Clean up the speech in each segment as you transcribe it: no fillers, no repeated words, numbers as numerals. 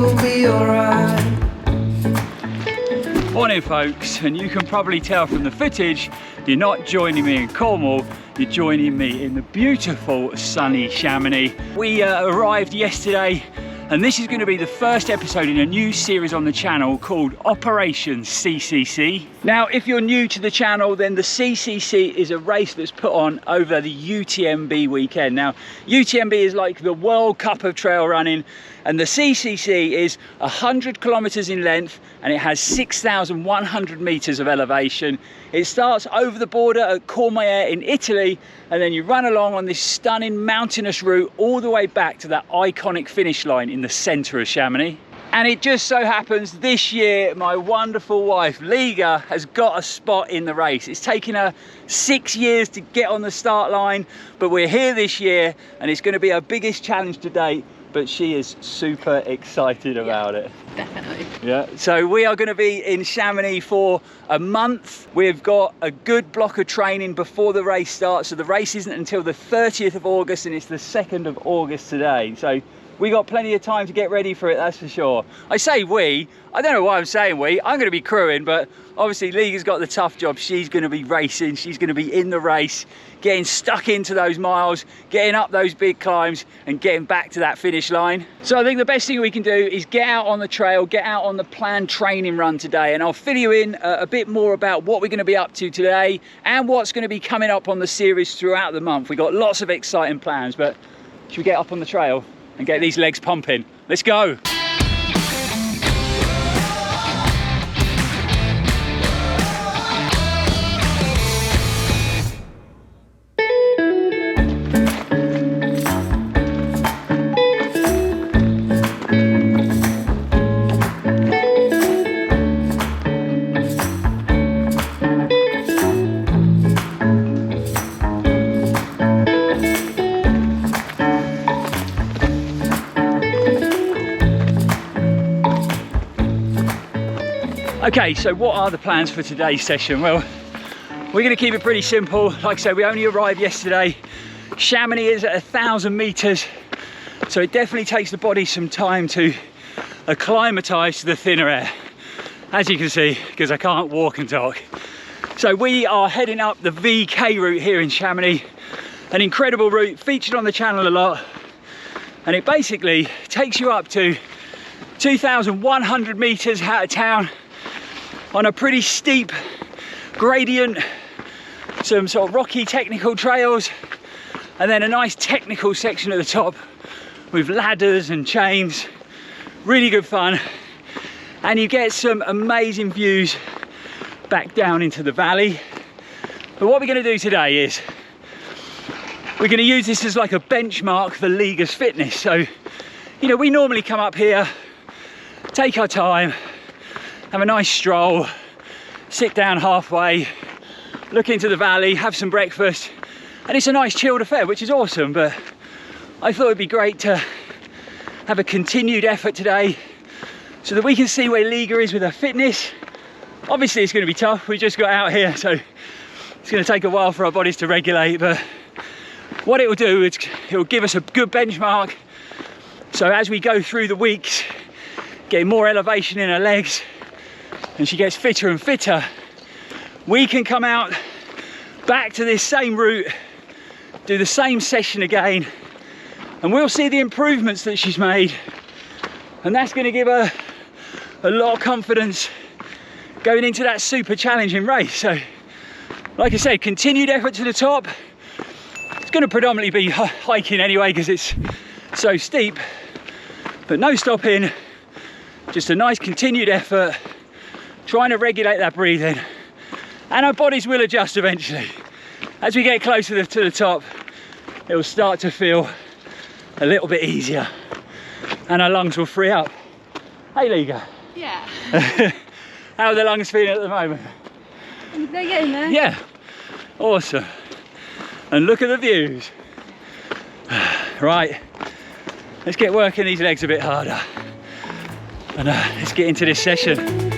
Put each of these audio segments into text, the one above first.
will be alright. Morning folks, and you can probably tell from the footage, you're not joining me in Cornwall, you're joining me in the beautiful sunny Chamonix. We arrived yesterday, and this is going to be the first episode in a new series on the channel called Operation CCC. Now, if you're new to the channel, then the CCC is a race that's put on over the UTMB weekend. Now, UTMB is like the World Cup of trail running, and the CCC is 100 kilometers in length, and it has 6,100 meters of elevation. It starts over the border at Courmayeur in Italy, and then you run along on this stunning mountainous route all the way back to that iconic finish line in the center of Chamonix. And it just so happens this year, my wonderful wife, Liga, has got a spot in the race. It's taken her 6 years to get on the start line, but we're here this year, and it's going to be our biggest challenge to date. But she is super excited about it. Definitely. Yeah, so we are going to be in Chamonix for a month. We've got a good block of training before the race starts. So the race isn't until the 30th of August, and it's the 2nd of August today. So we got plenty of time to get ready for it, that's for sure. I say we, I don't know why I'm saying we, I'm going to be crewing, but obviously Liga's got the tough job. She's going to be racing, she's going to be in the race, getting stuck into those miles, getting up those big climbs and getting back to that finish line. So I think the best thing we can do is get out on the trail, get out on the planned training run today, and I'll fill you in a bit more about what we're going to be up to today and what's going to be coming up on the series throughout the month. We've got lots of exciting plans, but should we get up on the trail and get these legs pumping? Let's go. Okay, so what are the plans for today's session? Well, we're going to keep it pretty simple. Like I said, we only arrived yesterday. Chamonix is at 1,000 meters, so it definitely takes the body some time to acclimatise to the thinner air, as you can see, because I can't walk and talk. So we are heading up the VK route here in Chamonix, an incredible route featured on the channel a lot, and it basically takes you up to 2,100 meters out of town on a pretty steep gradient, some sort of rocky technical trails, and then a nice technical section at the top with ladders and chains. Really good fun, and you get some amazing views back down into the valley. But what we're going to do today is we're going to use this as like a benchmark for Liga's fitness. So, you know, we normally come up here, take our time, have a nice stroll, sit down halfway, look into the valley, have some breakfast, and it's a nice chilled affair, which is awesome. But I thought it'd be great to have a continued effort today so that we can see where Liga is with her fitness. Obviously it's going to be tough, we just got out here, so it's going to take a while for our bodies to regulate, but what it will do is it will give us a good benchmark, so as we go through the weeks, getting more elevation in her legs, and she gets fitter and fitter, we can come out back to this same route, do the same session again, and we'll see the improvements that she's made, and that's going to give her a lot of confidence going into that super challenging race. So like I said, continued effort to the top. It's going to predominantly be hiking anyway because it's so steep, but no stopping, just a nice continued effort, trying to regulate that breathing, and our bodies will adjust eventually. As we get closer to the top, it will start to feel a little bit easier and our lungs will free up. Hey Liga. Yeah. How are the lungs feeling at the moment? They're getting there. Yeah, awesome. And look at the views. Right, let's get working these legs a bit harder, and let's get into this session.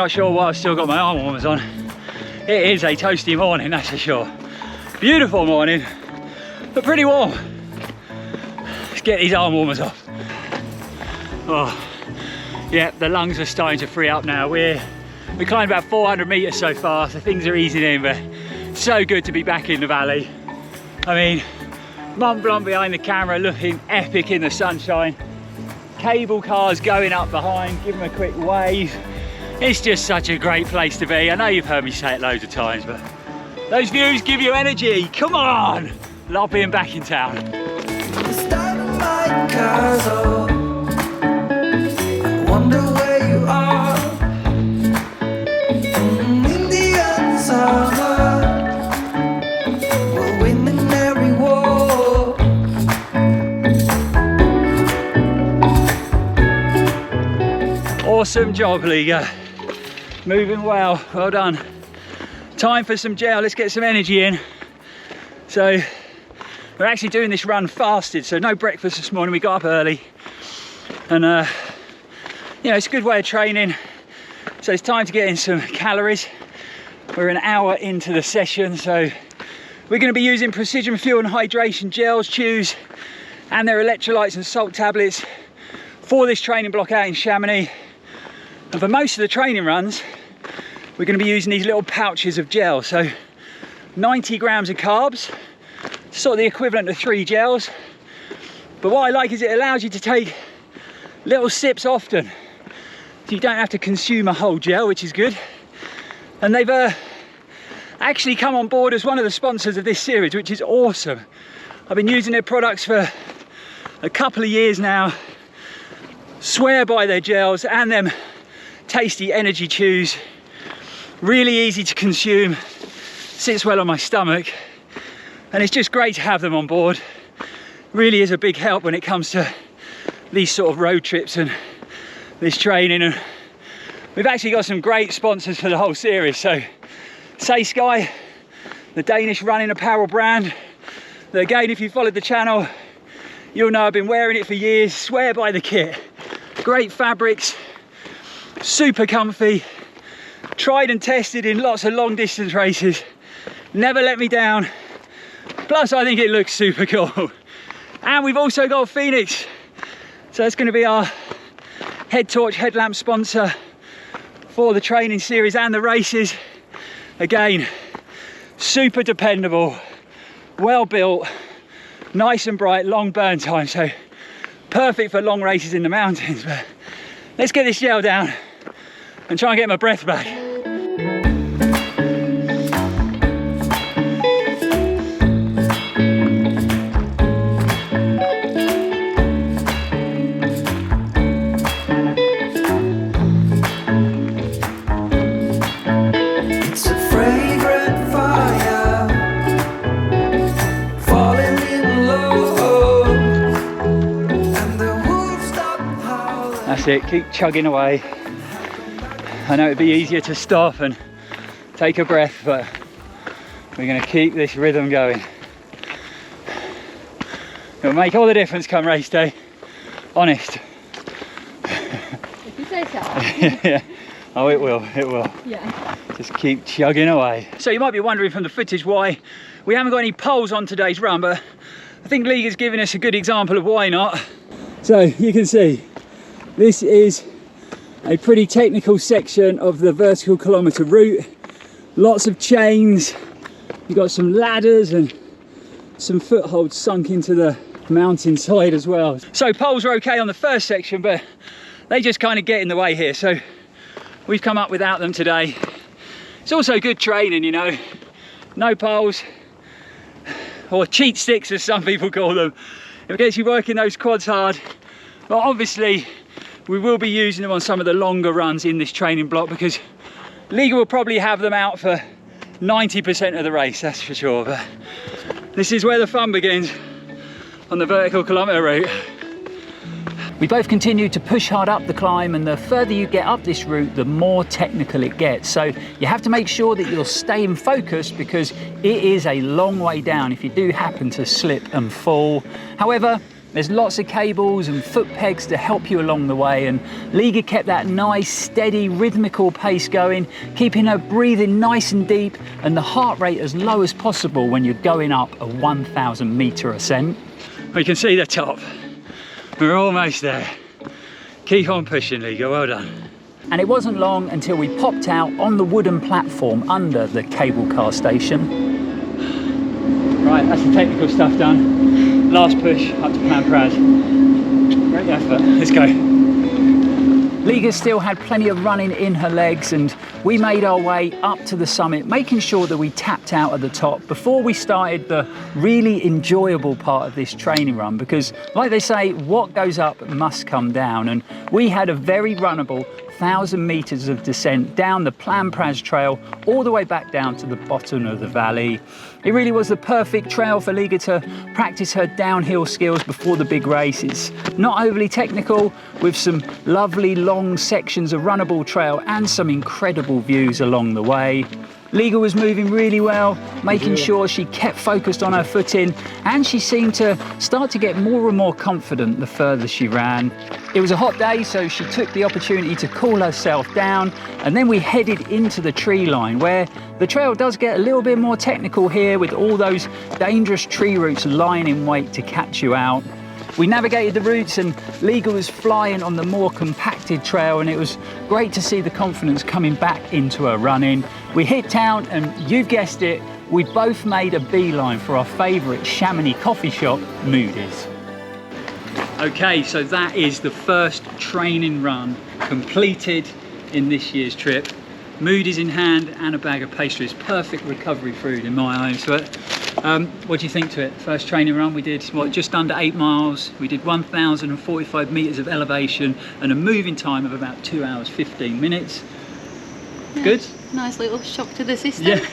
not sure why I've still got my arm warmers on. It is a toasty morning, that's for sure. Beautiful morning, but pretty warm. Let's get these arm warmers off. Oh, yeah, the lungs are starting to free up now. We climbed about 400 meters so far, so things are easing in, but so good to be back in the valley. I mean, Mont Blanc behind the camera looking epic in the sunshine. Cable cars going up behind, give them a quick wave. It's just such a great place to be. I know you've heard me say it loads of times, but those views give you energy. Come on! Love being back in town. I wonder where you are. Indian summer, we're winning every war. Awesome job, Liga. Moving well, well done. Time for some gel, let's get some energy in. So, we're actually doing this run fasted, so no breakfast this morning. We got up early. And, you know, it's a good way of training. So it's time to get in some calories. We're an hour into the session, so we're going to be using Precision Fuel and Hydration gels, chews, and their electrolytes and salt tablets for this training block out in Chamonix. And for most of the training runs, we're going to be using these little pouches of gel. So 90 grams of carbs, sort of the equivalent of 3 gels. But what I like is it allows you to take little sips often. So you don't have to consume a whole gel, which is good. And they've actually come on board as one of the sponsors of this series, which is awesome. I've been using their products for a couple of years now. Swear by their gels and them tasty energy chews. Really easy to consume, sits well on my stomach, and it's just great to have them on board. Really is a big help when it comes to these sort of road trips and this training. And we've actually got some great sponsors for the whole series. So Saysky, the Danish running apparel brand, that again, if you followed the channel, you'll know I've been wearing it for years. Swear by the kit. Great fabrics, super comfy, tried and tested in lots of long distance races, never let me down. Plus I think it looks super cool. And we've also got Fenix, so that's going to be our head torch headlamp sponsor for the training series and the races. Again, super dependable, well built, nice and bright, long burn time, so perfect for long races in the mountains. But let's get this gel down and try and get my breath back. It's a fragrant fire, falling in love, and the wolves stop howling. That's it, keep chugging away. I know it'd be easier to stop and take a breath, but we're going to keep this rhythm going. It'll make all the difference come race day, honest. If you say so. Yeah. Oh, it will, it will. Yeah. Just keep chugging away. So you might be wondering from the footage why we haven't got any poles on today's run, but I think Liga's giving us a good example of why not. So you can see, this is a pretty technical section of the vertical kilometre route. Lots of chains, you've got some ladders and some footholds sunk into the mountain side as well. So poles are okay on the first section, but they just kind of get in the way here, so we've come up without them today. It's also good training, you know, no poles, or cheat sticks as some people call them. It gets you working those quads hard, but obviously we will be using them on some of the longer runs in this training block, because Liga will probably have them out for 90% of the race, that's for sure. But this is where the fun begins, on the vertical kilometre route. We both continue to push hard up the climb, and the further you get up this route, the more technical it gets. So you have to make sure that you're staying focused, because it is a long way down if you do happen to slip and fall. However, There's lots of cables and foot pegs to help you along the way, and Liga kept that nice, steady, rhythmical pace going, keeping her breathing nice and deep and the heart rate as low as possible when you're going up a 1,000 metre ascent. We can see the top. We're almost there. Keep on pushing, Liga, well done. And it wasn't long until we popped out on the wooden platform under the cable car station. Right, that's the technical stuff done. Last push up to Plan Praz. Great effort, let's go. Liga still had plenty of running in her legs, and we made our way up to the summit, making sure that we tapped out at the top before we started the really enjoyable part of this training run, because like they say, what goes up must come down, and we had a very runnable 1,000 metres of descent down the Plan Praz trail all the way back down to the bottom of the valley. It really was the perfect trail for Liga to practice her downhill skills before the big race. It's not overly technical, with some lovely long sections of runnable trail and some incredible views along the way. Liga was moving really well, making sure she kept focused on her footing, and she seemed to start to get more and more confident the further she ran. It was a hot day, so she took the opportunity to cool herself down, and then we headed into the tree line, where the trail does get a little bit more technical here, with all those dangerous tree roots lying in wait to catch you out. We navigated the routes, and Liga was flying on the more compacted trail, and it was great to see the confidence coming back into her running. We hit town, and you've guessed it, we both made a beeline for our favourite Chamonix coffee shop, Moody's. Okay, so that is the first training run completed in this year's trip. Moody's in hand and a bag of pastries. Perfect recovery food in my eyes. But what do you think to it? First training run, we did what, just under 8 miles. We did 1,045 metres of elevation and a moving time of about 2 hours 15 minutes. Yeah, good? Nice little shock to the system. Yeah.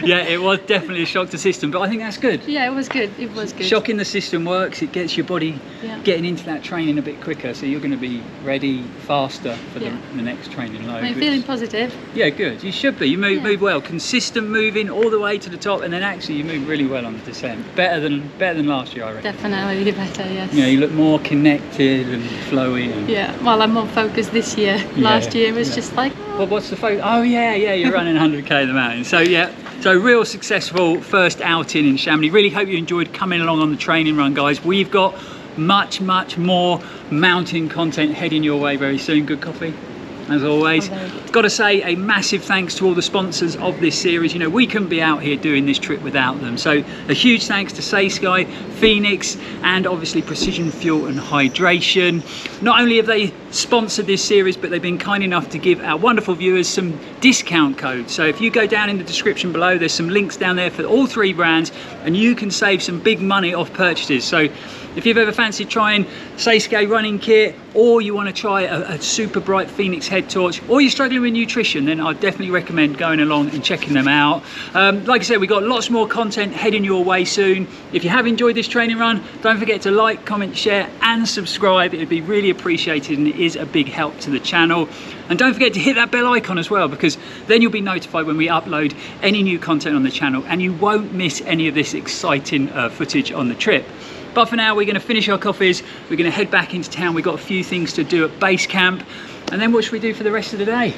Yeah, it was definitely a shock to the system, but I think that's good. Yeah, it was good. It was good. Shocking the system works. It gets your body Yeah. getting into that training a bit quicker, so you're going to be ready faster for the next training load. I'm feeling positive. Yeah, good. You should be. You move well. Consistent moving all the way to the top, and then actually you move really well on the descent. Better than last year, I reckon. Definitely better, yes. Yeah, you look more connected and flowy. And Yeah, well, I'm more focused this year. Last year was just like, well, what's the focus? Oh yeah, you're running 100k in the mountains. So yeah, so real successful first outing in Chamonix. Really hope you enjoyed coming along on the training run, guys. We've got much more mountain content heading your way very soon. Good coffee, as always. Got to say a massive thanks to all the sponsors of this series. You know, we couldn't be out here doing this trip without them. So a huge thanks to Saysky, Fenix, and obviously Precision Fuel and Hydration. Not only have they sponsored this series, but they've been kind enough to give our wonderful viewers some discount codes. So if you go down in the description below, there's some links down there for all 3 brands, and you can save some big money off purchases. So if you've ever fancied trying Saysky running kit, or you want to try a super bright Fenix head torch, or you're struggling with nutrition, then I'd definitely recommend going along and checking them out. Like I said, we've got lots more content heading your way soon. If you have enjoyed this training run, don't forget to like, comment, share and subscribe. It would be really appreciated, and it is a big help to the channel. And don't forget to hit that bell icon as well, because then you'll be notified when we upload any new content on the channel, and you won't miss any of this exciting footage on the trip. But for now, we're going to finish our coffees. We're going to head back into town. We've got a few things to do at base camp. And then what should we do for the rest of the day?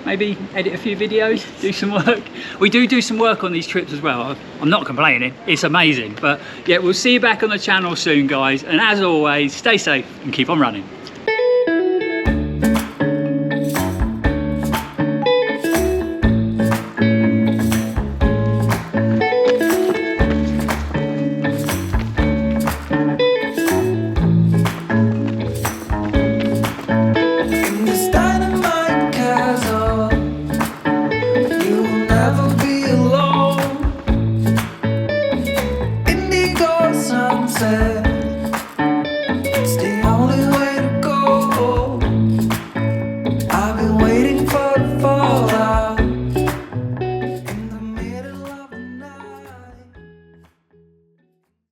Maybe edit a few videos, do some work. We do some work on these trips as well. I'm not complaining, it's amazing. But yeah, we'll see you back on the channel soon, guys. And as always, stay safe and keep on running.